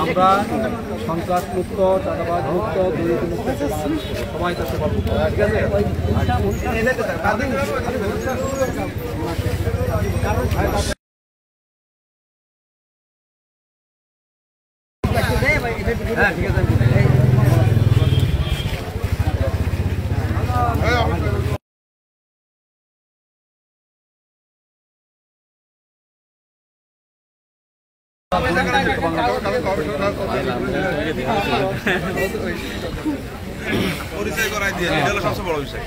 আমরা সন্ত্রাস মুক্ত, চাঁদাবাজ মুক্ত, দুর্নীতি মুক্ত সবাই থাকতে পারবো। ঠিক আছে, হ্যাঁ ঠিক আছে। পরিচয় করাই দিয়ে এটা হলো সবচেয়ে বড় বিষয়।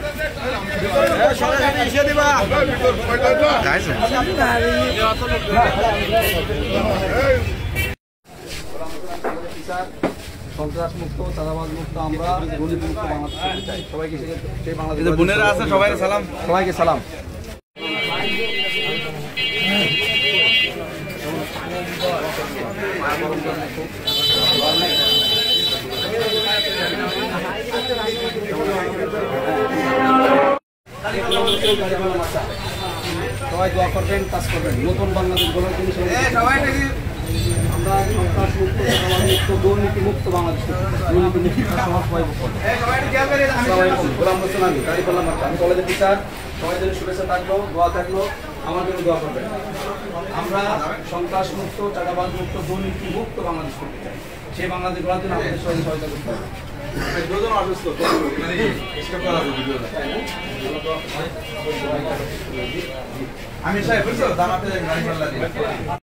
সন্ত্রাস মুক্ত, চাঁদাবাজ মুক্ত, আমরা দুর্নীতি মুক্ত বাংলাদেশ চাই। সবাইকে সেই বাংলাদেশ বোনেরা আছে সবাইকে সালাম। সবাইকে সালাম। সবাই দোয়া করবেন, কাজ করবেন, নতুন বাংলাদেশ গড়ার জন্য আমরা সন্ত্রাস মুক্ত, মুক্ত, দুর্নীতি মুক্ত বাংলাদেশ, দুর্নীতি মুক্ত সমাজ আমি কলেজের টিচার। সবাই জন্য শুভেচ্ছা থাকলো, দোয়া থাকলো, আমার জন্য দোয়া করবেন। আমরা সন্ত্রাস মুক্ত, চাঁদাবাজ মুক্ত, দুর্নীতি মুক্ত বাংলাদেশ করতে চাই। সেই বাংলাদেশ গড়ার জন্য আমাদের সবাই সহায়তা করতে হবে। আমি সাহেব বুঝছো দাম আপনি